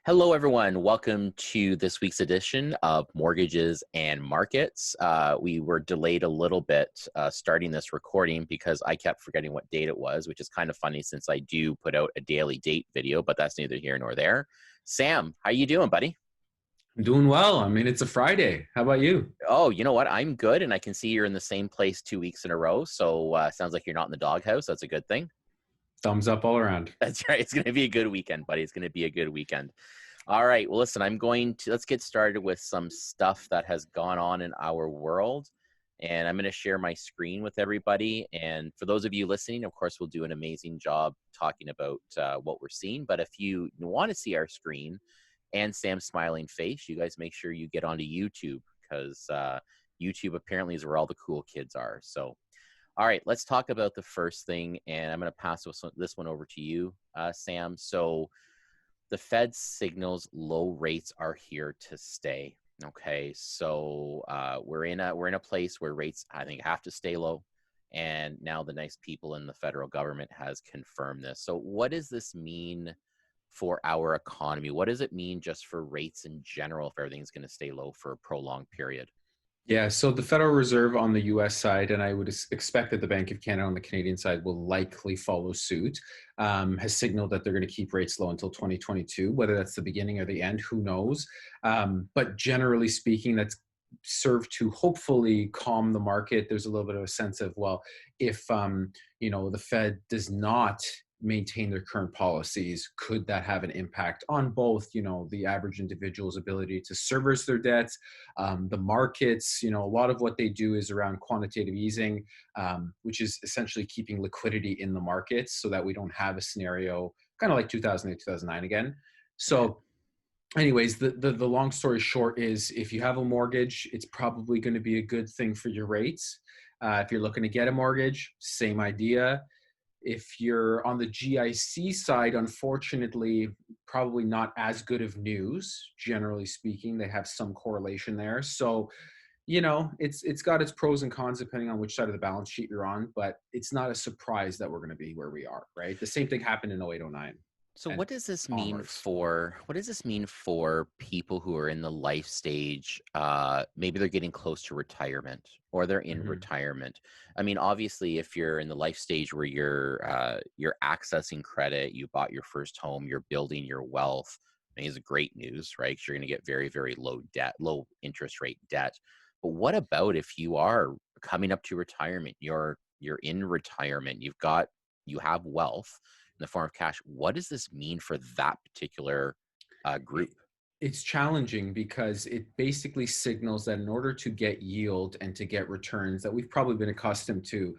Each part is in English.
Hello, everyone. Welcome to this week's edition of Mortgages and Markets. We were delayed a little bit starting this recording because I kept forgetting what date it was, which is kind of funny since I do put out a daily date video, but that's neither here nor there. Sam, how you doing, buddy? I'm doing well. I mean, it's a Friday. How about you? Oh, you know what? I'm good, and I can see you're in the same place 2 weeks in a row. So sounds like you're not in the doghouse. That's a good thing. Thumbs up all around. That's right. It's going to be a good weekend, buddy. It's going to be a good weekend. All right. Well, listen, let's get started with some stuff that has gone on in our world. And I'm going to share my screen with everybody. And for those of you listening, of course, we'll do an amazing job talking about what we're seeing. But if you want to see our screen and Sam's smiling face, you guys make sure you get onto YouTube because YouTube apparently is where all the cool kids are. So, all right, let's talk about the first thing. And I'm going to pass this one over to you, Sam. So, the Fed signals low rates are here to stay. Okay, so we're in a place where rates, I think, have to stay low, and now the nice people in the federal government has confirmed this. So what does this mean for our economy? What does it mean just for rates in general if everything's going to stay low for a prolonged period? Yeah, so the Federal Reserve on the US side, and I would expect that the Bank of Canada on the Canadian side will likely follow suit, has signaled that they're going to keep rates low until 2022. Whether that's the beginning or the end, who knows? But generally speaking, that's served to hopefully calm the market. There's a little bit of a sense of, well, if the Fed does not maintain their current policies, could that have an impact on both, the average individual's ability to service their debts, the markets? A lot of what they do is around quantitative easing, which is essentially keeping liquidity in the markets so that we don't have a scenario kind of like 2008, 2009 again. So anyways, the long story short is if you have a mortgage, it's probably going to be a good thing for your rates. If you're looking to get a mortgage, same idea. If you're on the GIC side, unfortunately, probably not as good of news, generally speaking. They have some correlation there. So, it's got its pros and cons depending on which side of the balance sheet you're on, but it's not a surprise that we're going to be where we are, right? The same thing happened in 08, 09 So and what does this mean onwards. for people who are in the life stage? Maybe they're getting close to retirement or they're in Mhm. retirement. I mean, obviously, if you're in the life stage where you're accessing credit, you bought your first home, you're building your wealth. I think it's great news, right? 'Cause you're going to get very, very low interest rate debt. But what about if you are coming up to retirement? You're in retirement. You have wealth in the form of cash. What does this mean for that particular group? It- It's challenging because it basically signals that in order to get yield and to get returns that we've probably been accustomed to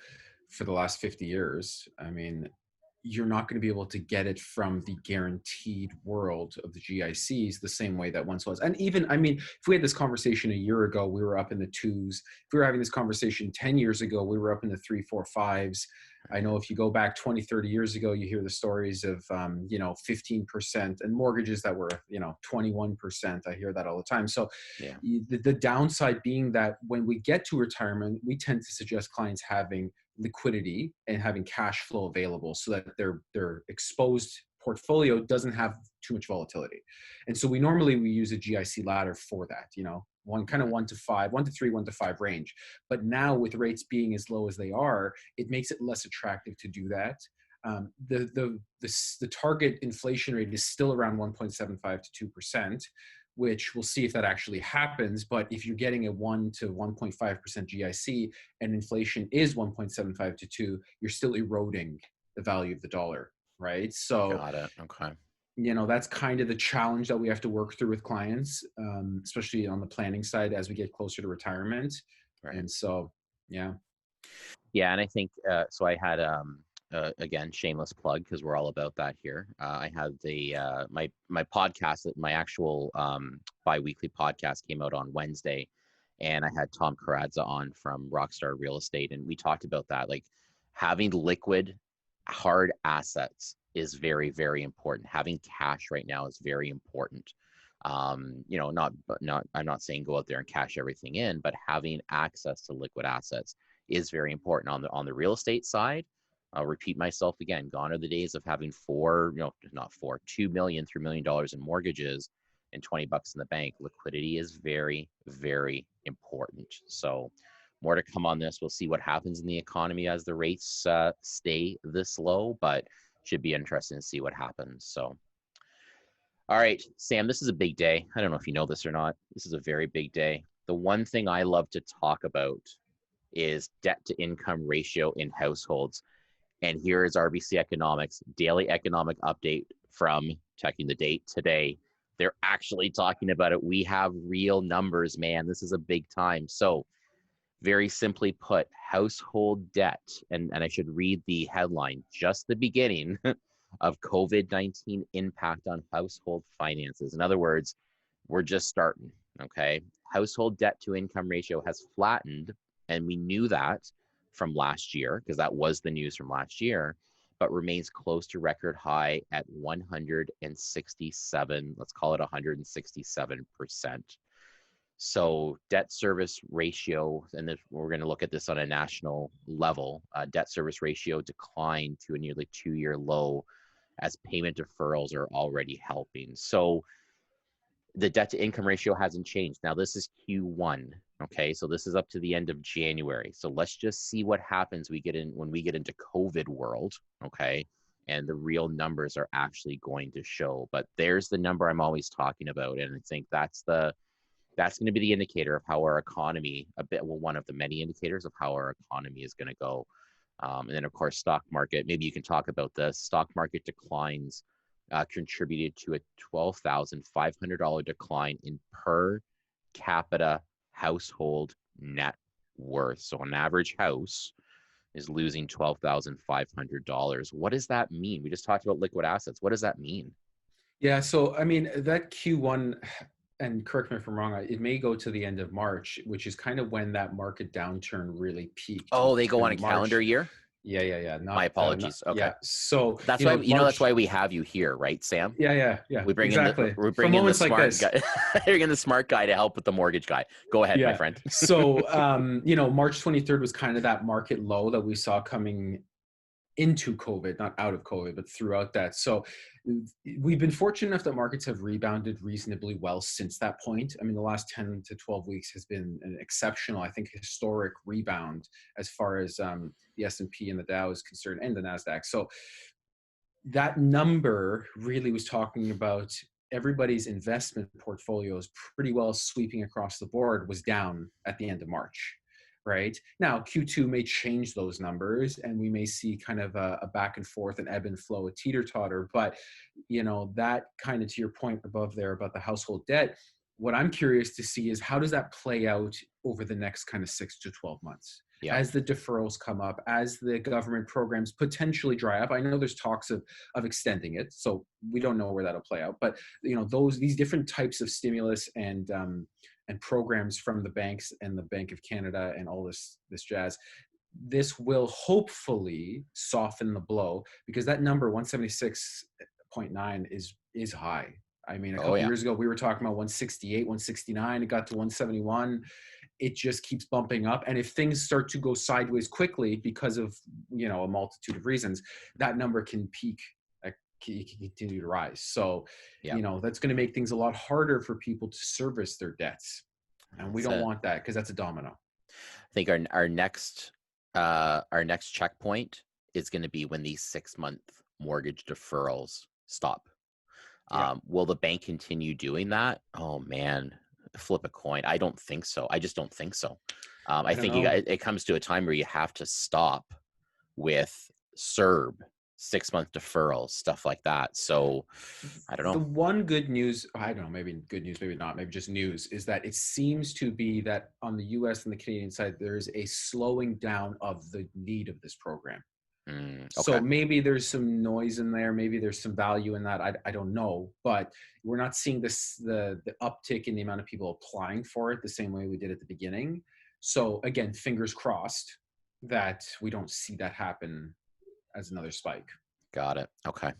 for the last 50 years, I mean, you're not going to be able to get it from the guaranteed world of the GICs the same way that once was. And even, I mean, if we had this conversation a year ago, we were up in the twos. If we were having this conversation 10 years ago, we were up in the three, four, fives. I know if you go back 20, 30 years ago, you hear the stories of, 15% and mortgages that were, 21%. I hear that all the time. So Yeah. the downside being that when we get to retirement, we tend to suggest clients having liquidity and having cash flow available so that their exposed portfolio doesn't have too much volatility. And so we use a GIC ladder for that, one kind of 1 to 5, 1 to 3, 1 to 5 range. But now with rates being as low as they are, it makes it less attractive to do that. The target inflation rate is still around 1.75 to 2%, which we'll see if that actually happens. But if you're getting a 1 to 1.5% GIC and inflation is 1.75 to 2, you're still eroding the value of the dollar, right? So, Got it. Okay. that's kind of the challenge that we have to work through with clients, especially on the planning side as we get closer to retirement. Right. And so, yeah. Yeah, and I think so. I had again, shameless plug because we're all about that here. I had my podcast, my actual biweekly podcast came out on Wednesday, and I had Tom Karadza on from Rockstar Real Estate, and we talked about that. Like having liquid, hard assets is very, very important. Having cash right now is very important. Not I'm not saying go out there and cash everything in, but having access to liquid assets is very important on the real estate side. I'll repeat myself again. Gone are the days of having four, not four, $2 million, $3 million in mortgages and 20 bucks in the bank. Liquidity is very, very important. So more to come on this. We'll see what happens in the economy as the rates stay this low, but should be interesting to see what happens. So, all right, Sam, this is a big day. I don't know if you know this or not. This is a very big day. The one thing I love to talk about is debt to income ratio in households. And here is RBC Economics daily economic update from checking the date today. They're actually talking about it. We have real numbers, man. This is a big time. So very simply put, household debt, and I should read the headline, just the beginning of COVID-19 impact on household finances. In other words, we're just starting, okay? Household debt to income ratio has flattened, and we knew that from last year, because that was the news from last year, but remains close to record high at 167, let's call it 167%. So debt service ratio, and if we're going to look at this on a national level, debt service ratio declined to a nearly 2-year low as payment deferrals are already helping. So the debt to income ratio hasn't changed. Now this is Q1, okay? So this is up to the end of January. So let's just see what happens when we get into COVID world, okay? And the real numbers are actually going to show. But there's the number I'm always talking about, and I think that's going to be the indicator of how our economy, one of the many indicators of how our economy is going to go. And then, of course, stock market. Maybe you can talk about this. Stock market declines contributed to a $12,500 decline in per capita household net worth. So an average house is losing $12,500. What does that mean? We just talked about liquid assets. What does that mean? Yeah, so I mean, that Q1, and correct me if I'm wrong, it may go to the end of March, which is kind of when that market downturn really peaked. Oh, they go on a March. calendar year? Yeah. My apologies. Okay. Yeah. So that's why that's why we have you here, right, Sam? Yeah. We bring exactly. in the smart guy. Bring in the smart guy to help with the mortgage guy. Go ahead, my friend. So March 23rd was kind of that market low that we saw coming into COVID, not out of COVID, but throughout that. So we've been fortunate enough that markets have rebounded reasonably well since that point. I mean, the last 10 to 12 weeks has been an exceptional, I think, historic rebound as far as the S&P and the Dow is concerned, and the NASDAQ. So that number really was talking about everybody's investment portfolios pretty well sweeping across the board was down at the end of March. Right now, Q2 may change those numbers, and we may see kind of a back and forth, an ebb and flow, a teeter totter. But that kind of, to your point above there about the household debt, what I'm curious to see is how does that play out over the next kind of 6 to 12 months? Yeah. As the deferrals come up, as the government programs potentially dry up. I know there's talks of extending it, so we don't know where that'll play out. But these different types of stimulus and programs from the banks and the Bank of Canada and all this jazz, this will hopefully soften the blow, because that number 176.9 is high. I mean, a couple years ago we were talking about 168, 169. It got to 171. It just keeps bumping up, and if things start to go sideways quickly because of a multitude of reasons, that number can peak. Can continue to rise. So, that's going to make things a lot harder for people to service their debts. And we don't want that, because that's a domino. I think our next checkpoint is going to be when these 6-month mortgage deferrals stop. Will the bank continue doing that? Oh man, flip a coin. I don't think so. I just don't think so. I think it comes to a time where you have to stop with CERB, 6-month deferrals, stuff like that. So I don't know. The one good news, I don't know, maybe good news, maybe not, maybe just news, is that it seems to be that on the US and the Canadian side, there's a slowing down of the need of this program. Okay. So maybe there's some noise in there. Maybe there's some value in that. I don't know, but we're not seeing the uptick in the amount of people applying for it the same way we did at the beginning. So again, fingers crossed that we don't see that happen as another spike. Got it. Okay.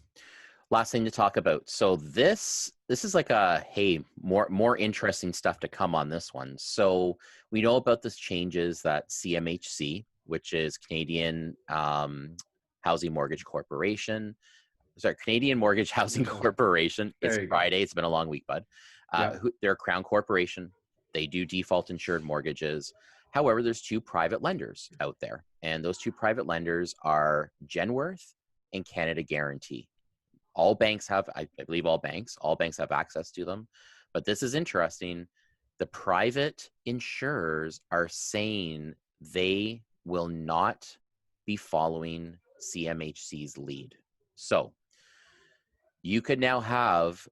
Last thing to talk about. So this is like more interesting stuff to come on this one. So we know about this changes that CMHC, which is Canadian Housing Mortgage Corporation. Sorry, Canadian Mortgage Housing Corporation. It's There you go. Friday. It's been a long week, bud. Yep. They're a Crown Corporation. They do default insured mortgages. However, there's two private lenders out there, and those two private lenders are Genworth and Canada Guarantee. All banks have, I believe all banks have access to them. But this is interesting. The private insurers are saying they will not be following CMHC's lead. So you could now have,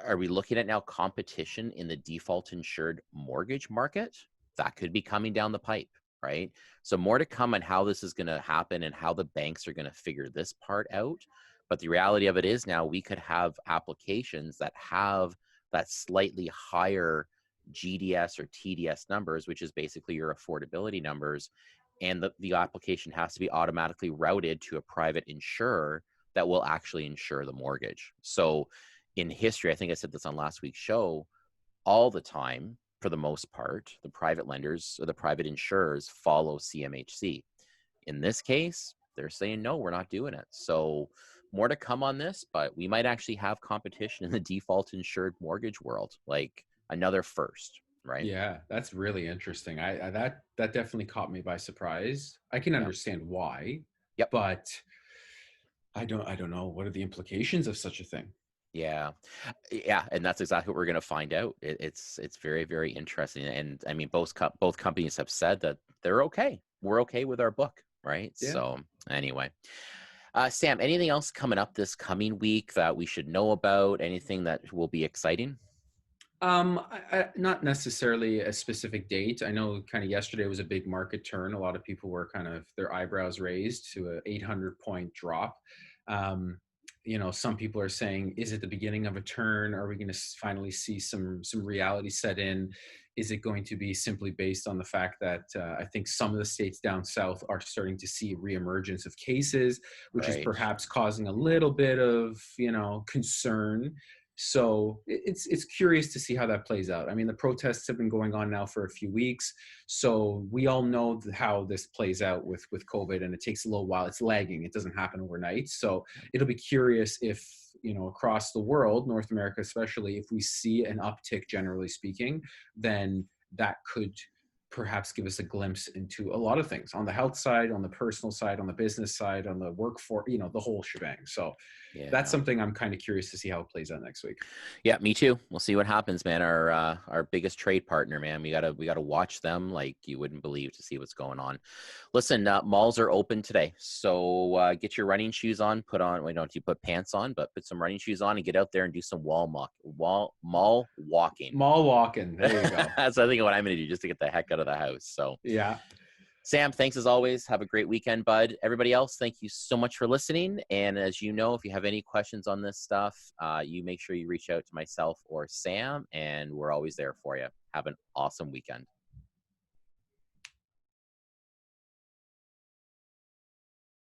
are we looking at now competition in the default insured mortgage market? That could be coming down the pipe, right? So more to come on how this is going to happen and how the banks are going to figure this part out. But the reality of it is now we could have applications that have that slightly higher GDS or TDS numbers, which is basically your affordability numbers. And the application has to be automatically routed to a private insurer that will actually insure the mortgage. So in history, I think I said this on last week's show, all the time, for the most part, the private lenders or the private insurers follow CMHC. In this case, they're saying, no, we're not doing it. So more to come on this, but we might actually have competition in the default insured mortgage world, like another first, right? Yeah, that's really interesting. I that definitely caught me by surprise. I can Yep. understand why, Yep. but I don't know what are the implications of such a thing. Yeah. Yeah. And that's exactly what we're going to find out. It's very, very interesting. And I mean, both companies have said that they're okay. We're okay with our book, right? Yeah. So anyway, Sam, anything else coming up this coming week that we should know about? Anything that will be exciting? Not necessarily a specific date. I know kind of yesterday was a big market turn. A lot of people were kind of their eyebrows raised to a 800-point drop. Some people are saying, is it the beginning of a turn? Are we going to finally see some reality set in? Is it going to be simply based on the fact that I think some of the states down south are starting to see reemergence of cases, which is Right. perhaps causing a little bit of, concern. So it's curious to see how that plays out. I mean, the protests have been going on now for a few weeks, so we all know how this plays out with COVID, and it takes a little while. It's lagging; it doesn't happen overnight. So it'll be curious if across the world, North America especially, if we see an uptick, generally speaking, then that could perhaps give us a glimpse into a lot of things on the health side, on the personal side, on the business side, on the workforce, the whole shebang. So that's something I'm kind of curious to see how it plays out next week. Yeah, me too. We'll see what happens, man. Our biggest trade partner, man. We gotta watch them like you wouldn't believe to see what's going on. Listen, malls are open today, so get your running shoes on. Don't you put pants on, but put some running shoes on and get out there and do some mall walking. Mall walking. There you go. That's I think what I'm gonna do just to get the heck out of the house. So yeah. Sam, thanks as always. Have a great weekend, bud. Everybody else, thank you so much for listening. And as you know, if you have any questions on this stuff, you make sure you reach out to myself or Sam, and we're always there for you. Have an awesome weekend.